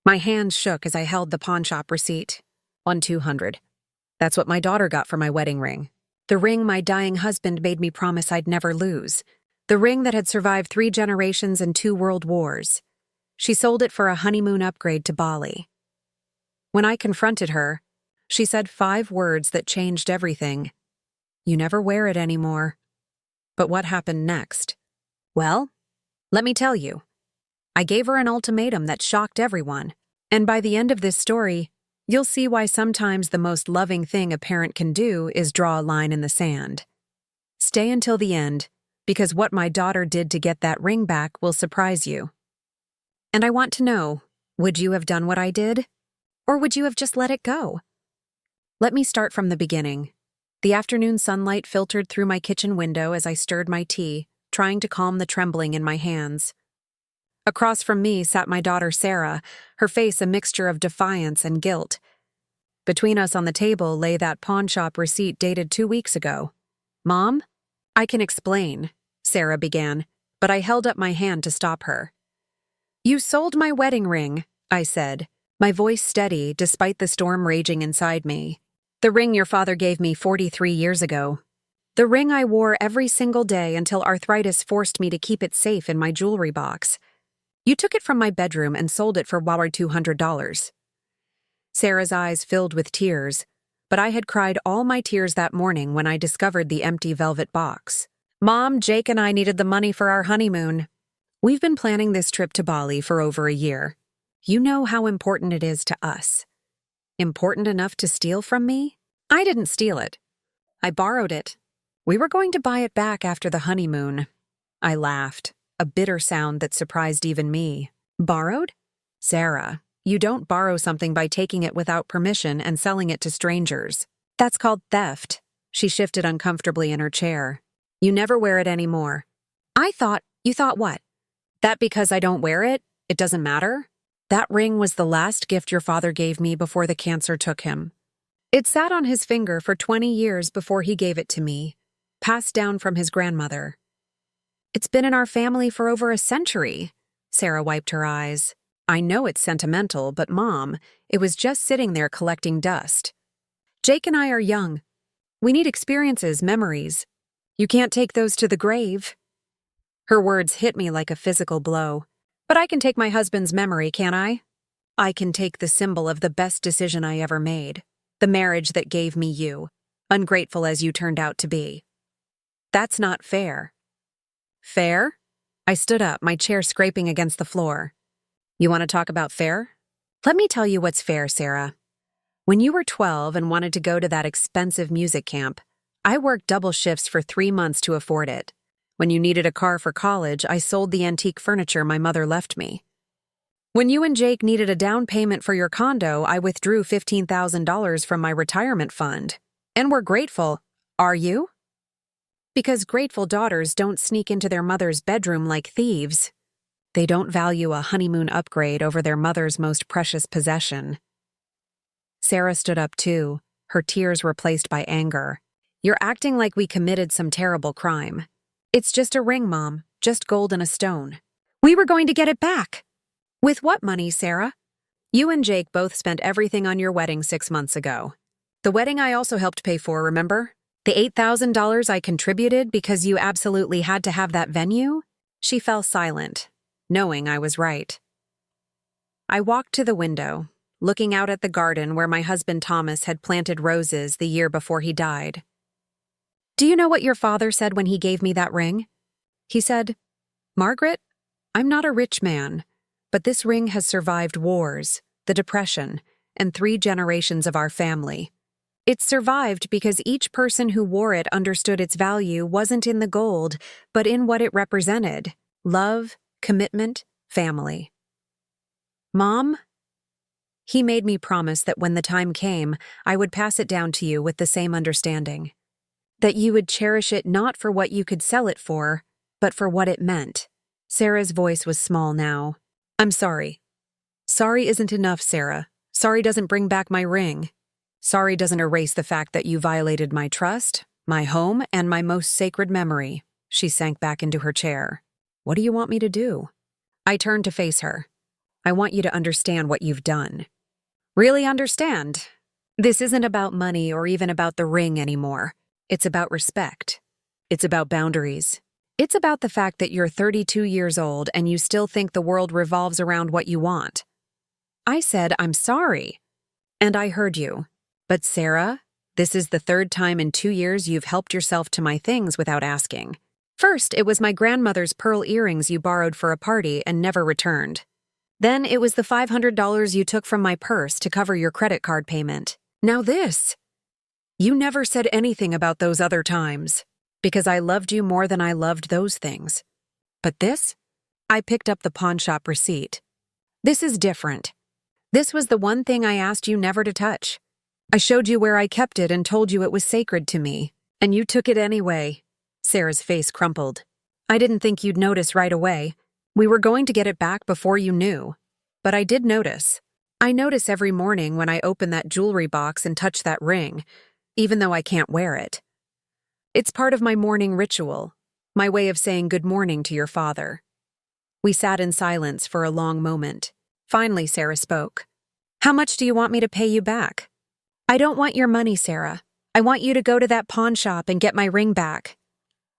My hands shook as I held the pawnshop receipt. 1,200. That's what my daughter got for my wedding ring. The ring my dying husband made me promise I'd never lose. The ring that had survived 3 generations and 2 world wars. She sold it for a honeymoon upgrade to Bali. When I confronted her, she said 5 words that changed everything. You never wear it anymore. But what happened next? Well, let me tell you. I gave her an ultimatum that shocked everyone. And by the end of this story, you'll see why sometimes the most loving thing a parent can do is draw a line in the sand. Stay until the end, because what my daughter did to get that ring back will surprise you. And I want to know, would you have done what I did? Or would you have just let it go? Let me start from the beginning. The afternoon sunlight filtered through my kitchen window as I stirred my tea, trying to calm the trembling in my hands. Across from me sat my daughter Sarah, her face a mixture of defiance and guilt. Between us on the table lay that pawnshop receipt dated 2 weeks ago. Mom? I can explain, Sarah began, but I held up my hand to stop her. You sold my wedding ring, I said, my voice steady despite the storm raging inside me. The ring your father gave me 43 years ago. The ring I wore every single day until arthritis forced me to keep it safe in my jewelry box. You took it from my bedroom and sold it for $200. Sarah's eyes filled with tears, but I had cried all my tears that morning when I discovered the empty velvet box. Mom, Jake and I needed the money for our honeymoon. We've been planning this trip to Bali for over a year. You know how important it is to us. Important enough to steal from me? I didn't steal it. I borrowed it. We were going to buy it back after the honeymoon. I laughed, a bitter sound that surprised even me. Borrowed? Sarah, you don't borrow something by taking it without permission and selling it to strangers. That's called theft. She shifted uncomfortably in her chair. You never wear it anymore. You thought what? That because I don't wear it, it doesn't matter? That ring was the last gift your father gave me before the cancer took him. It sat on his finger for 20 years before he gave it to me, passed down from his grandmother. It's been in our family for over a century. Sarah wiped her eyes. I know it's sentimental, but Mom, it was just sitting there collecting dust. Jake and I are young. We need experiences, memories. You can't take those to the grave. Her words hit me like a physical blow. But I can take my husband's memory, can't I? I can take the symbol of the best decision I ever made, the marriage that gave me you, ungrateful as you turned out to be. That's not fair. Fair? I stood up, my chair scraping against the floor. You want to talk about fair? Let me tell you what's fair, Sarah. When you were 12 and wanted to go to that expensive music camp, I worked double shifts for 3 months to afford it. When you needed a car for college, I sold the antique furniture my mother left me. When you and Jake needed a down payment for your condo, I withdrew $15,000 from my retirement fund. And we're grateful. Are you? Because grateful daughters don't sneak into their mother's bedroom like thieves. They don't value a honeymoon upgrade over their mother's most precious possession. Sarah stood up too, her tears replaced by anger. You're acting like we committed some terrible crime. It's just a ring, Mom, just gold and a stone. We were going to get it back. With what money, Sarah? You and Jake both spent everything on your wedding 6 months ago. The wedding I also helped pay for, remember? The $8,000 I contributed because you absolutely had to have that venue? She fell silent, knowing I was right. I walked to the window, looking out at the garden where my husband Thomas had planted roses the year before he died. Do you know what your father said when he gave me that ring? He said, Margaret, I'm not a rich man, but this ring has survived wars, the Depression, and 3 generations of our family. It survived because each person who wore it understood its value wasn't in the gold, but in what it represented: love, commitment, family. Mom? He made me promise that when the time came, I would pass it down to you with the same understanding. That you would cherish it not for what you could sell it for, but for what it meant. Sarah's voice was small now. I'm sorry. Sorry isn't enough, Sarah. Sorry doesn't bring back my ring. Sorry doesn't erase the fact that you violated my trust, my home, and my most sacred memory. She sank back into her chair. What do you want me to do? I turned to face her. I want you to understand what you've done. Really understand. This isn't about money or even about the ring anymore. It's about respect. It's about boundaries. It's about the fact that you're 32 years old and you still think the world revolves around what you want. I said, I'm sorry. And I heard you. But Sarah, this is the third time in 2 years you've helped yourself to my things without asking. First, it was my grandmother's pearl earrings you borrowed for a party and never returned. Then it was the $500 you took from my purse to cover your credit card payment. Now this. You never said anything about those other times, because I loved you more than I loved those things. But this? I picked up the pawn shop receipt. This is different. This was the one thing I asked you never to touch. I showed you where I kept it and told you it was sacred to me, and you took it anyway. Sarah's face crumpled. I didn't think you'd notice right away. We were going to get it back before you knew. But I did notice. I notice every morning when I open that jewelry box and touch that ring, even though I can't wear it. It's part of my morning ritual, my way of saying good morning to your father. We sat in silence for a long moment. Finally, Sarah spoke. How much do you want me to pay you back? I don't want your money, Sarah. I want you to go to that pawn shop and get my ring back.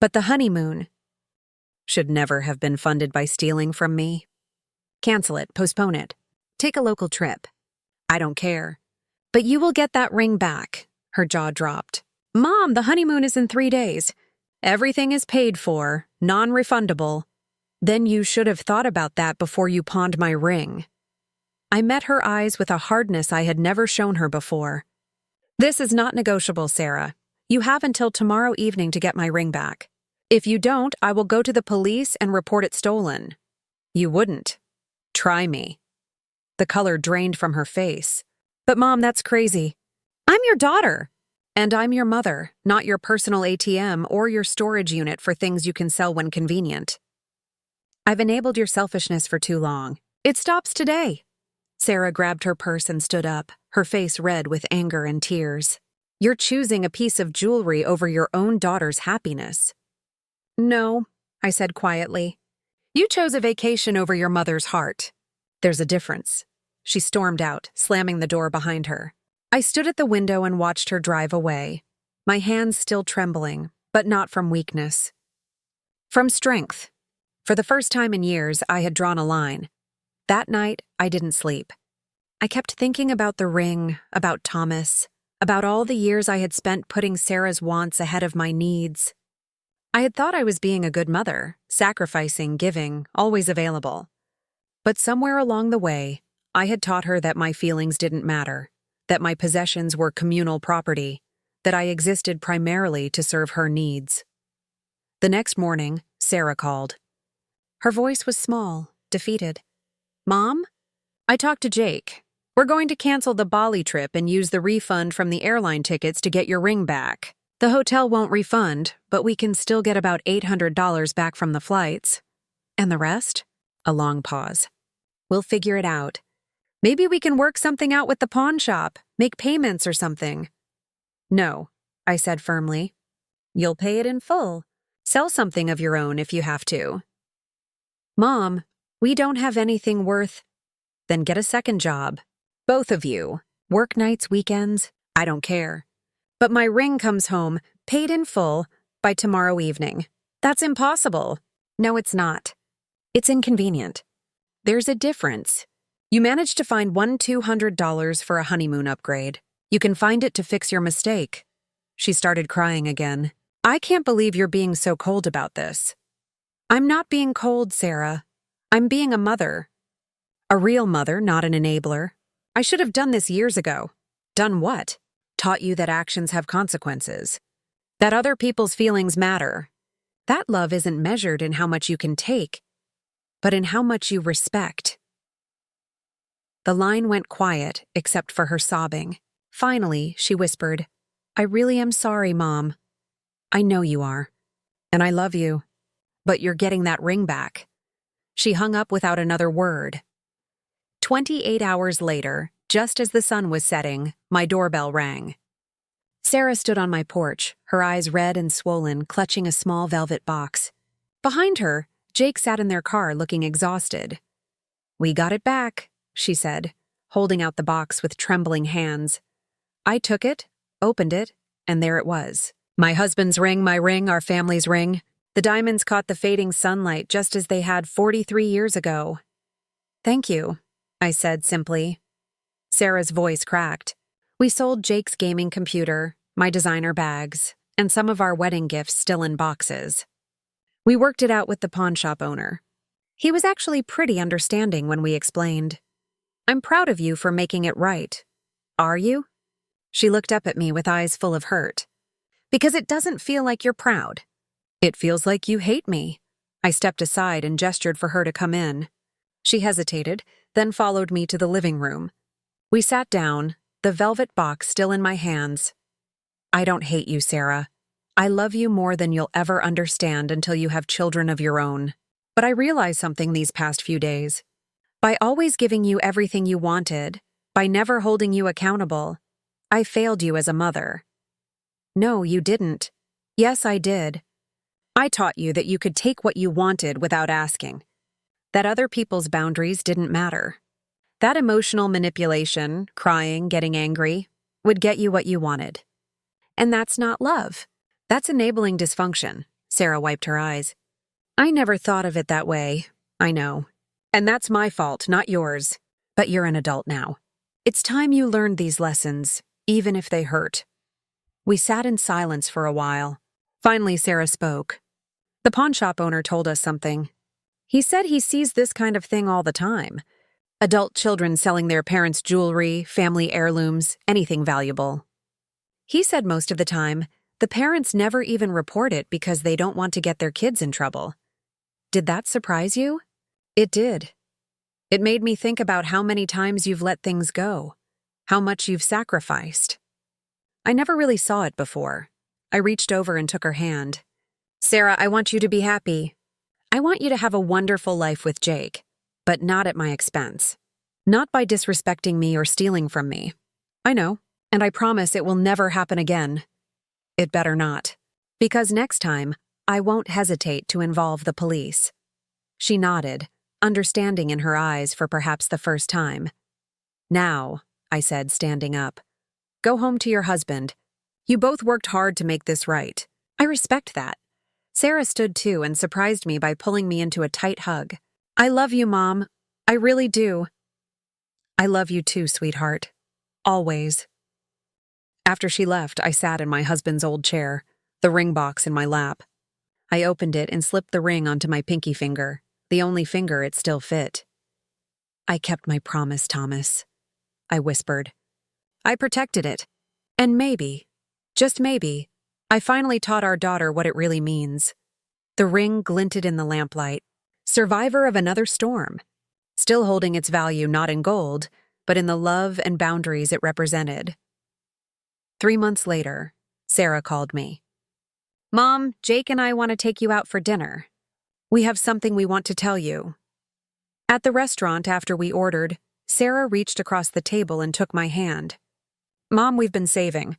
But the honeymoon should never have been funded by stealing from me. Cancel it, postpone it. Take a local trip. I don't care. But you will get that ring back. Her jaw dropped. Mom, the honeymoon is in 3 days. Everything is paid for, non-refundable. Then you should have thought about that before you pawned my ring. I met her eyes with a hardness I had never shown her before. This is not negotiable, Sarah. You have until tomorrow evening to get my ring back. If you don't, I will go to the police and report it stolen. You wouldn't. Try me. The color drained from her face. But Mom, that's crazy. I'm your daughter. And I'm your mother, not your personal ATM or your storage unit for things you can sell when convenient. I've enabled your selfishness for too long. It stops today. Sarah grabbed her purse and stood up, her face red with anger and tears. You're choosing a piece of jewelry over your own daughter's happiness. No, I said quietly. You chose a vacation over your mother's heart. There's a difference. She stormed out, slamming the door behind her. I stood at the window and watched her drive away, my hands still trembling, but not from weakness. From strength. For the first time in years, I had drawn a line. That night, I didn't sleep. I kept thinking about the ring, about Thomas, about all the years I had spent putting Sarah's wants ahead of my needs. I had thought I was being a good mother, sacrificing, giving, always available. But somewhere along the way, I had taught her that my feelings didn't matter, that my possessions were communal property, that I existed primarily to serve her needs. The next morning, Sarah called. Her voice was small, defeated. Mom? I talked to Jake. We're going to cancel the Bali trip and use the refund from the airline tickets to get your ring back. The hotel won't refund, but we can still get about $800 back from the flights. And the rest? A long pause. We'll figure it out. Maybe we can work something out with the pawn shop, make payments or something. No, I said firmly. You'll pay it in full. Sell something of your own if you have to. Mom, we don't have anything worth. Then get a second job. Both of you. Work nights, weekends, I don't care. But my ring comes home, paid in full, by tomorrow evening. That's impossible. No, it's not. It's inconvenient. There's a difference. You managed to find $200 for a honeymoon upgrade. You can find it to fix your mistake. She started crying again. I can't believe you're being so cold about this. I'm not being cold, Sarah. I'm being a mother. A real mother, not an enabler. I should have done this years ago. Done what? Taught you that actions have consequences. That other people's feelings matter. That love isn't measured in how much you can take, but in how much you respect. The line went quiet, except for her sobbing. Finally, she whispered, I really am sorry, Mom. I know you are. And I love you. But you're getting that ring back. She hung up without another word. 28 hours later, just as the sun was setting, my doorbell rang. Sarah stood on my porch, her eyes red and swollen, clutching a small velvet box. Behind her, Jake sat in their car looking exhausted. "We got it back," she said, holding out the box with trembling hands. I took it, opened it, and there it was. My husband's ring, my ring, our family's ring. The diamonds caught the fading sunlight just as they had 43 years ago. "Thank you," I said simply. Sarah's voice cracked. We sold Jake's gaming computer, my designer bags, and some of our wedding gifts still in boxes. We worked it out with the pawn shop owner. He was actually pretty understanding when we explained. "I'm proud of you for making it right." "Are you?" She looked up at me with eyes full of hurt. "Because it doesn't feel like you're proud. It feels like you hate me." I stepped aside and gestured for her to come in. She hesitated, then followed me to the living room. We sat down, the velvet box still in my hands. "I don't hate you, Sarah. I love you more than you'll ever understand until you have children of your own. But I realized something these past few days. By always giving you everything you wanted, by never holding you accountable, I failed you as a mother." "No, you didn't." "Yes, I did. I taught you that you could take what you wanted without asking. That other people's boundaries didn't matter. That emotional manipulation, crying, getting angry, would get you what you wanted. And that's not love. That's enabling dysfunction." Sarah wiped her eyes. "I never thought of it that way. I know. And that's my fault, not yours. But you're an adult now. It's time you learned these lessons, even if they hurt." We sat in silence for a while. Finally, Sarah spoke. "The pawn shop owner told us something. He said he sees this kind of thing all the time. Adult children selling their parents' jewelry, family heirlooms, anything valuable. He said most of the time, the parents never even report it because they don't want to get their kids in trouble. Did that surprise you?" "It did. It made me think about how many times you've let things go, how much you've sacrificed." I never really saw it before. I reached over and took her hand. "Sarah, I want you to be happy. I want you to have a wonderful life with Jake, but not at my expense. Not by disrespecting me or stealing from me. I know, and I promise it will never happen again. It better not. Because next time, I won't hesitate to involve the police." She nodded, understanding in her eyes for perhaps the first time. "Now," I said, standing up, "go home to your husband. You both worked hard to make this right. I respect that." Sarah stood too and surprised me by pulling me into a tight hug. "I love you, Mom. I really do." "I love you too, sweetheart. Always." After she left, I sat in my husband's old chair, the ring box in my lap. I opened it and slipped the ring onto my pinky finger, the only finger it still fit. "I kept my promise, Thomas," I whispered. "I protected it. And maybe, just maybe, I finally taught our daughter what it really means." The ring glinted in the lamplight, survivor of another storm, still holding its value not in gold, but in the love and boundaries it represented. 3 months later, Sarah called me. "Mom, Jake and I want to take you out for dinner. We have something we want to tell you." At the restaurant after we ordered, Sarah reached across the table and took my hand. "Mom, we've been saving.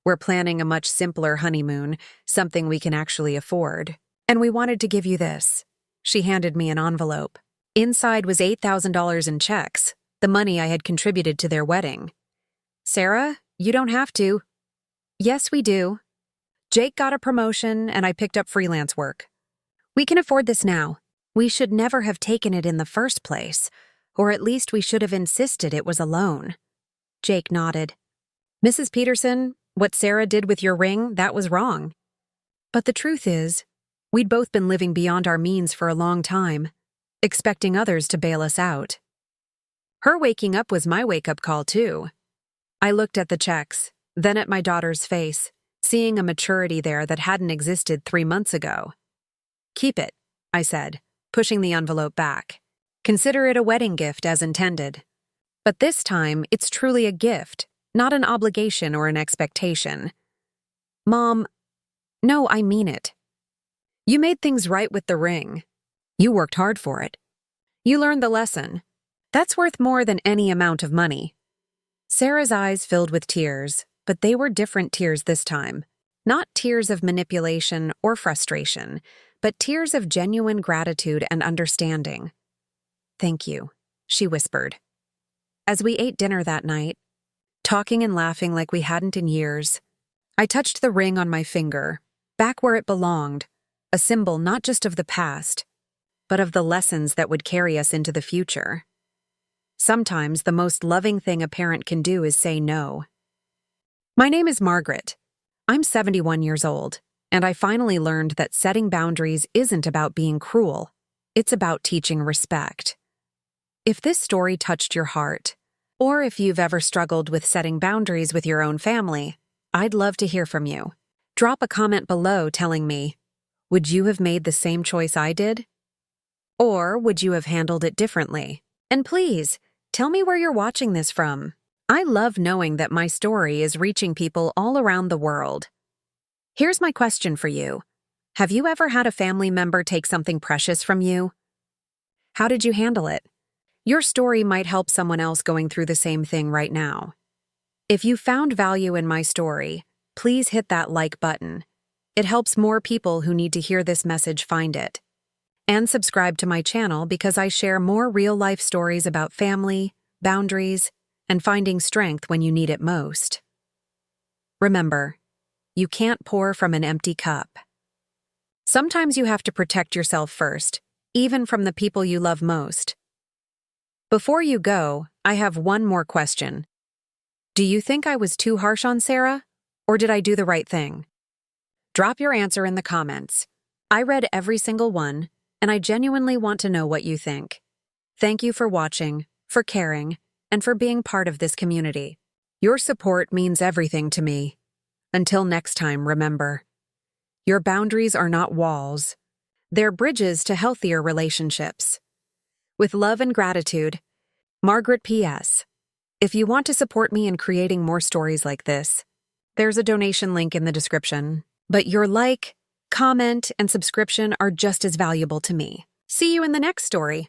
We're planning a much simpler honeymoon, something we can actually afford. And we wanted to give you this." She handed me an envelope. Inside was $8,000 in checks, the money I had contributed to their wedding. "Sarah, you don't have to." "Yes, we do. Jake got a promotion and I picked up freelance work. We can afford this now. We should never have taken it in the first place, or at least we should have insisted it was a loan." Jake nodded. "Mrs. Peterson, what Sarah did with your ring, that was wrong. But the truth is, we'd both been living beyond our means for a long time, expecting others to bail us out. Her waking up was my wake-up call, too." I looked at the checks, then at my daughter's face, seeing a maturity there that hadn't existed 3 months ago. "Keep it," I said, pushing the envelope back. "Consider it a wedding gift as intended. But this time, it's truly a gift, not an obligation or an expectation." "Mom, no, I mean it. You made things right with the ring. You worked hard for it. You learned the lesson. That's worth more than any amount of money." Sarah's eyes filled with tears, but they were different tears this time. Not tears of manipulation or frustration, but tears of genuine gratitude and understanding. "Thank you," she whispered. As we ate dinner that night, talking and laughing like we hadn't in years, I touched the ring on my finger, back where it belonged, a symbol not just of the past, but of the lessons that would carry us into the future. Sometimes the most loving thing a parent can do is say no. My name is Margaret. I'm 71 years old, and I finally learned that setting boundaries isn't about being cruel. It's about teaching respect. If this story touched your heart, or if you've ever struggled with setting boundaries with your own family, I'd love to hear from you. Drop a comment below telling me, would you have made the same choice I did? Or would you have handled it differently? And please, tell me where you're watching this from. I love knowing that my story is reaching people all around the world. Here's my question for you. Have you ever had a family member take something precious from you? How did you handle it? Your story might help someone else going through the same thing right now. If you found value in my story, please hit that like button. It helps more people who need to hear this message find it. And subscribe to my channel because I share more real-life stories about family, boundaries, and finding strength when you need it most. Remember, you can't pour from an empty cup. Sometimes you have to protect yourself first, even from the people you love most. Before you go, I have one more question. Do you think I was too harsh on Sarah, or did I do the right thing? Drop your answer in the comments. I read every single one, and I genuinely want to know what you think. Thank you for watching, for caring, and for being part of this community. Your support means everything to me. Until next time, remember, your boundaries are not walls. They're bridges to healthier relationships. With love and gratitude, Margaret P.S. If you want to support me in creating more stories like this, there's a donation link in the description. But your like, comment, and subscription are just as valuable to me. See you in the next story.